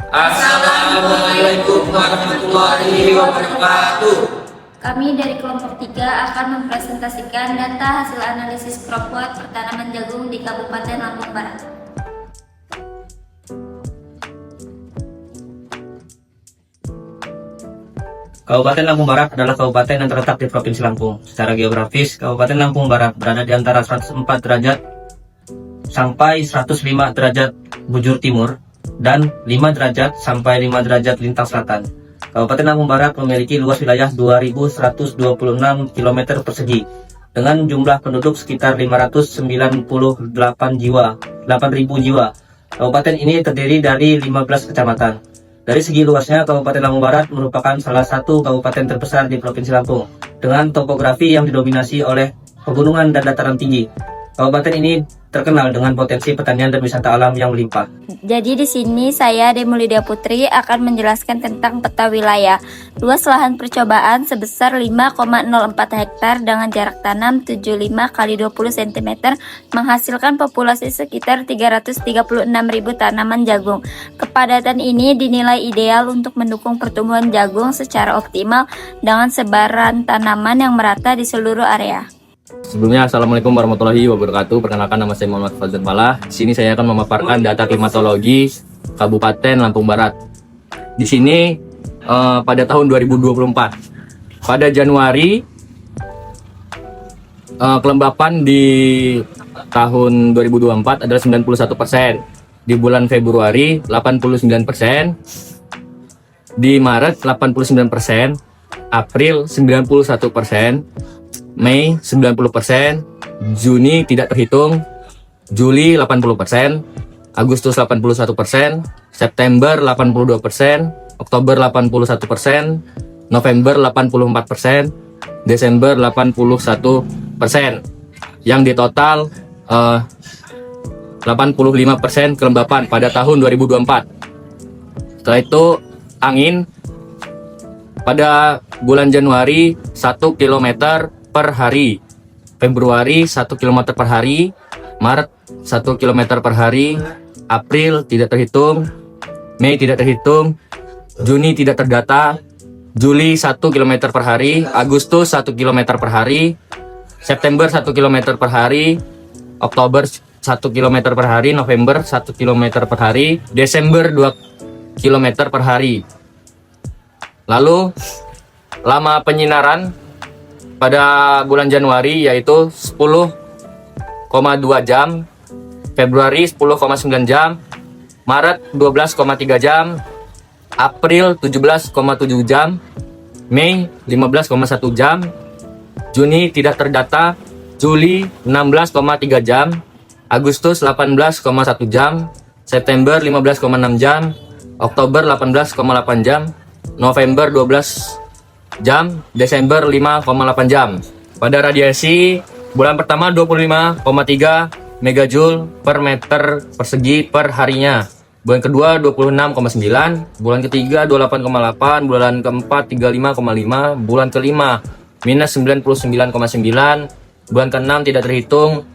Assalamualaikum warahmatullahi wabarakatuh. Kami dari kelompok 3 akan mempresentasikan data hasil analisis kropot pertanaman jagung di Kabupaten Lampung Barat. Kabupaten Lampung Barat adalah kabupaten yang terletak di Provinsi Lampung. Secara geografis, Kabupaten Lampung Barat berada di antara 104 derajat sampai 105 derajat bujur timur dan 5 derajat sampai 5 derajat lintang selatan. Kabupaten Lampung Barat memiliki luas wilayah 2.126 km persegi dengan jumlah penduduk sekitar 598 jiwa, 8.000 jiwa. Kabupaten ini terdiri dari 15 kecamatan. Dari segi luasnya, Kabupaten Lampung Barat merupakan salah satu kabupaten terbesar di Provinsi Lampung dengan topografi yang didominasi oleh pegunungan dan dataran tinggi. Kabupaten ini terkenal dengan potensi pertanian dan wisata alam yang melimpah. Jadi di sini saya Demulidia Putri akan menjelaskan tentang peta wilayah. Luas lahan percobaan sebesar 5,04 hektar dengan jarak tanam 75 x 20 cm menghasilkan populasi sekitar 336.000 tanaman jagung. Kepadatan ini dinilai ideal untuk mendukung pertumbuhan jagung secara optimal dengan sebaran tanaman yang merata di seluruh area. Sebelumnya, Assalamualaikum warahmatullahi wabarakatuh. Perkenalkan, nama saya Muhammad Fazil Falah. Di sini saya akan memaparkan data klimatologi Kabupaten Lampung Barat. Di sini pada tahun 2024, pada Januari kelembapan di tahun 2024 adalah 91%. Di bulan Februari 89%, di Maret 89%, April 91%. Mei 90%, Juni tidak terhitung, Juli 80%, Agustus 81%, September 82%, Oktober 81%, November 84%, Desember 81%. Yang di total 85% kelembapan pada tahun 2024. Setelah itu angin pada bulan Januari 1 km per hari, Februari 1 km per hari, Maret 1 km per hari, April tidak terhitung, Mei tidak terhitung, Juni tidak terdata, Juli 1 km per hari, Agustus 1 km per hari, September 1 km per hari, Oktober 1 km per hari, November 1 km per hari, Desember 2 km per hari. Lalu lama penyinaran pada bulan Januari yaitu 10,2 jam, Februari 10,9 jam, Maret 12,3 jam, April 17,7 jam, Mei 15,1 jam, Juni tidak terdata, Juli 16,3 jam, Agustus 18,1 jam, September 15,6 jam, Oktober 18,8 jam, November 12 jam, Desember 5,8 jam. Pada radiasi bulan pertama 25,3 megajoule per meter persegi per harinya. Bulan kedua 26,9, bulan ketiga 28,8, bulan keempat 35,5, bulan kelima minus 99,9, bulan keenam tidak terhitung,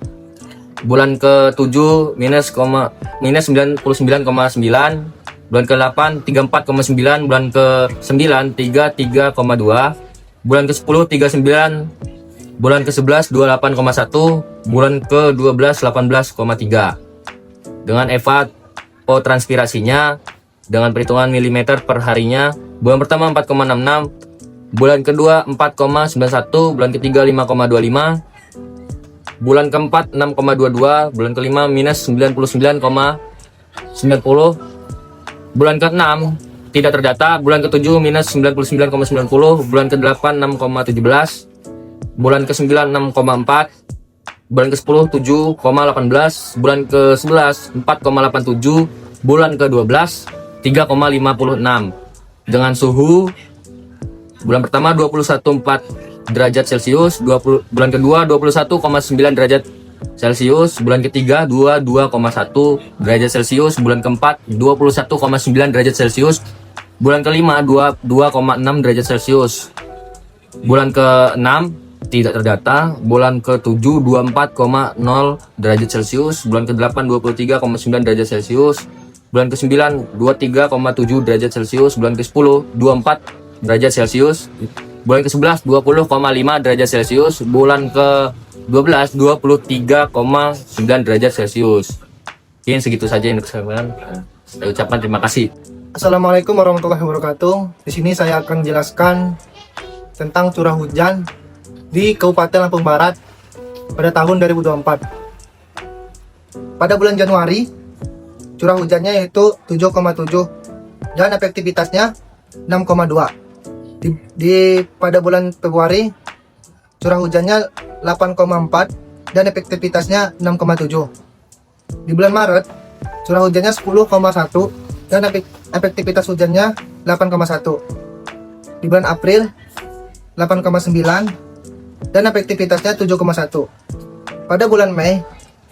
bulan ke-7 minus 99,9, bulan ke-8 34,9, bulan ke-9 33,2, bulan ke-10 39, bulan ke-11 28,1, bulan ke-12 18,3. Dengan evapotranspirasinya dengan perhitungan milimeter per harinya, bulan pertama 4,66, bulan kedua 4,91, bulan ketiga 5,25, bulan keempat 6,22, bulan kelima minus 99,90, bulan ke-6 tidak terdata, bulan ke-7 minus 99,90, bulan ke-8 6,17, bulan ke-9 6,4, bulan ke-10 7,18, bulan ke-11 4,87, bulan ke-12 3,56. Dengan suhu bulan pertama 21,4 derajat Celcius, bulan kedua 21,9 derajat Celcius, bulan ketiga 22,1 derajat Celcius, bulan keempat 21,9 derajat Celcius, bulan kelima 22,6 derajat Celcius, bulan ke-6 tidak terdata, bulan ke-7 24,0 derajat Celcius, bulan ke-8 23,9 derajat Celcius, Bulan ke-9 23,7 derajat Celcius. Bulan ke-10 24 derajat Celcius. Bulan ke-11 20,5 derajat Celcius. Bulan ke-12 23,9 derajat Celcius. Mungkin segitu saja yang saya ucapkan terima kasih. Assalamualaikum warahmatullahi wabarakatuh. Di sini saya akan menjelaskan tentang curah hujan di Kabupaten Lampung Barat pada tahun 2024. Pada bulan Januari, curah hujannya yaitu 7,7 dan efektivitasnya 6,2. Pada bulan Februari, curah hujannya 8,4 dan efektivitasnya 6,7. Di bulan Maret, curah hujannya 10,1 dan efektivitas hujannya 8,1. Di bulan April 8,9 dan efektivitasnya 7,1. Pada bulan Mei,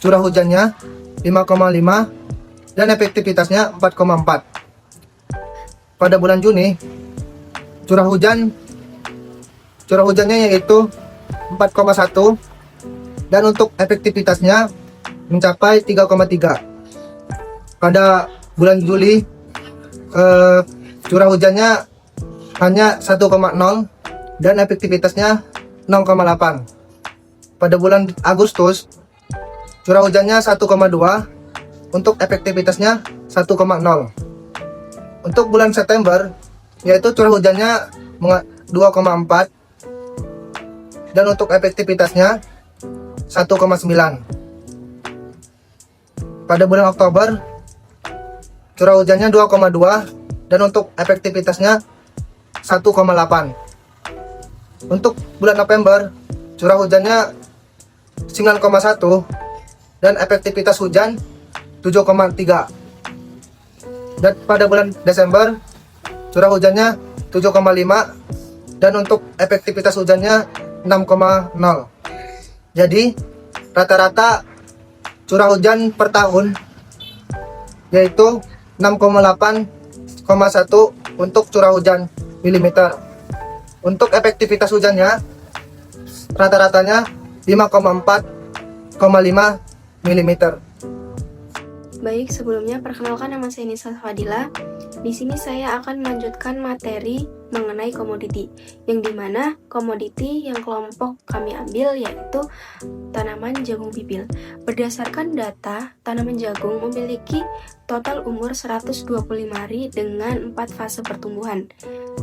curah hujannya 5,5 dan efektivitasnya 4,4. Pada bulan Juni, curah hujannya yaitu 4,1 dan untuk efektivitasnya mencapai 3,3. Pada bulan Juli, curah hujannya hanya 1,0 dan efektivitasnya 0,8. Pada bulan Agustus, curah hujannya 1,2 untuk efektivitasnya 1,0. Untuk bulan September, yaitu curah hujannya 2,4 dan untuk efektivitasnya 1,9. Pada bulan Oktober, curah hujannya 2,2 dan untuk efektivitasnya 1,8. Untuk bulan November, curah hujannya 9,1 dan efektivitas hujan 7,3. Dan pada bulan Desember, curah hujannya 7,5 dan untuk efektivitas hujannya 6,0. Jadi, rata-rata curah hujan per tahun yaitu 6,8,1 untuk curah hujan milimeter. Untuk efektivitas hujannya rata-ratanya 5,4,5 mm. Baik, sebelumnya perkenalkan nama saya Nisa Fadila. Di sini saya akan melanjutkan materi mengenai komoditi, yang dimana komoditi yang kelompok kami ambil yaitu tanaman jagung pipil. Berdasarkan data, tanaman jagung memiliki total umur 125 hari dengan 4 fase pertumbuhan,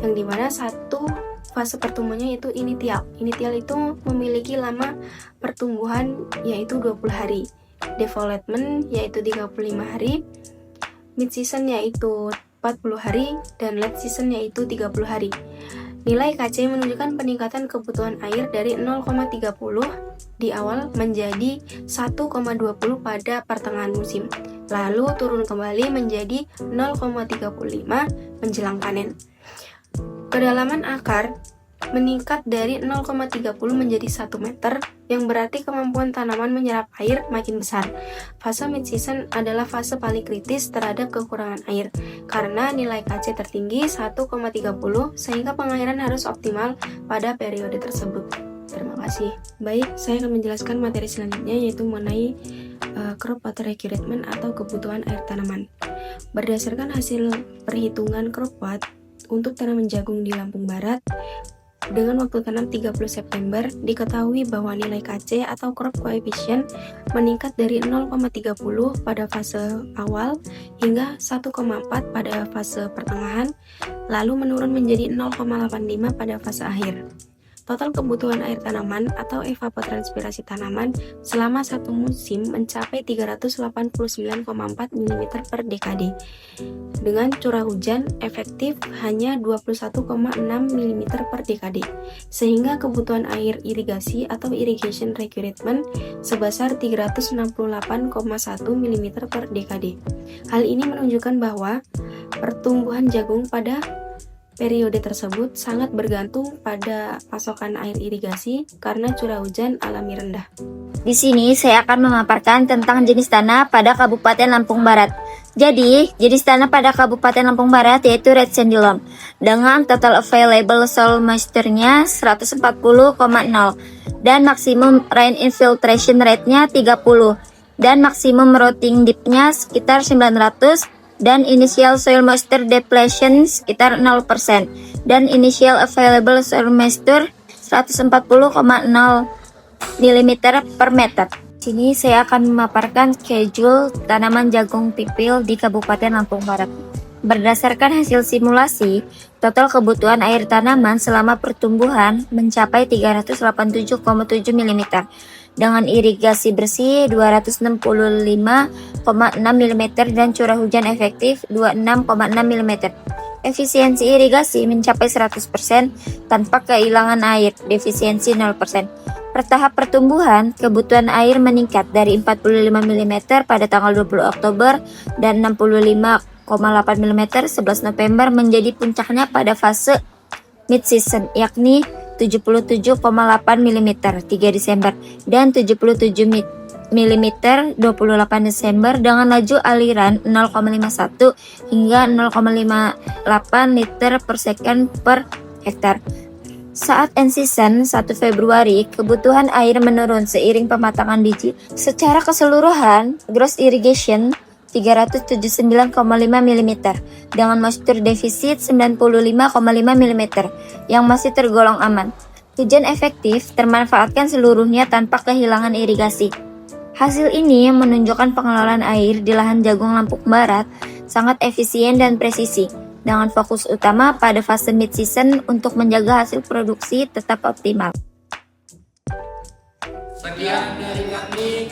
yang dimana satu fase pertumbuhannya yaitu initial. Initial itu memiliki lama pertumbuhan yaitu 20 hari. Development yaitu 35 hari, mid season yaitu 40 hari, dan late season yaitu 30 hari. Nilai KC menunjukkan peningkatan kebutuhan air dari 0,30 di awal menjadi 1,20 pada pertengahan musim, lalu turun kembali menjadi 0,35 menjelang panen. Kedalaman akar meningkat dari 0,30 menjadi 1 meter, yang berarti kemampuan tanaman menyerap air makin besar. Fase mid-season adalah fase paling kritis terhadap kekurangan air, karena nilai KC tertinggi 1,30 sehingga pengairan harus optimal pada periode tersebut. Terima kasih. Baik, saya akan menjelaskan materi selanjutnya yaitu mengenai crop water requirement atau kebutuhan air tanaman. Berdasarkan hasil perhitungan crop watt untuk tanaman jagung di Lampung Barat, dengan waktu tanam 30 September, diketahui bahwa nilai KC atau crop coefficient meningkat dari 0,30 pada fase awal hingga 1,4 pada fase pertengahan, lalu menurun menjadi 0,85 pada fase akhir. Total kebutuhan air tanaman atau evapotranspirasi tanaman selama satu musim mencapai 389,4 mm per dekade, dengan curah hujan efektif hanya 21,6 mm per dekade, sehingga kebutuhan air irigasi atau irrigation requirement sebesar 368,1 mm per dekade. Hal ini menunjukkan bahwa pertumbuhan jagung pada periode tersebut sangat bergantung pada pasokan air irigasi karena curah hujan alami rendah. Di sini saya akan memaparkan tentang jenis tanah pada Kabupaten Lampung Barat. Jadi, jenis tanah pada Kabupaten Lampung Barat yaitu red sandy loam dengan total available soil moisture-nya 140,0 dan maksimum rain infiltration rate-nya 30 dan maksimum rooting depth-nya sekitar 900 dan initial soil moisture depletion sekitar 0% dan initial available soil moisture 140,0 mm per meter. Sini saya akan memaparkan schedule tanaman jagung pipil di Kabupaten Lampung Barat. Berdasarkan hasil simulasi, total kebutuhan air tanaman selama pertumbuhan mencapai 387,7 mm dengan irigasi bersih 265,6 mm dan curah hujan efektif 26,6 mm. Efisiensi irigasi mencapai 100% tanpa kehilangan air, defisiensi 0%. Per tahap pertumbuhan, kebutuhan air meningkat dari 45 mm pada tanggal 20 Oktober dan 65,8 mm 11 November menjadi puncaknya pada fase mid-season, yakni 77,8 mm 3 Desember dan 77 mm 28 Desember dengan laju aliran 0,51 hingga 0,58 liter per second per hektar. Saat end season 1 Februari, kebutuhan air menurun seiring pematangan biji. Secara keseluruhan, gross irrigation 379,5 mm dengan moisture deficit 95,5 mm yang masih tergolong aman. Hujan efektif termanfaatkan seluruhnya tanpa kehilangan irigasi. Hasil ini menunjukkan pengelolaan air di lahan jagung Lampung Barat sangat efisien dan presisi, dengan fokus utama pada fase mid-season untuk menjaga hasil produksi tetap optimal. Sekian dari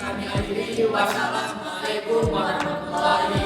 kami akhiri. Wassalamualaikum warahmatullahi wabarakatuh.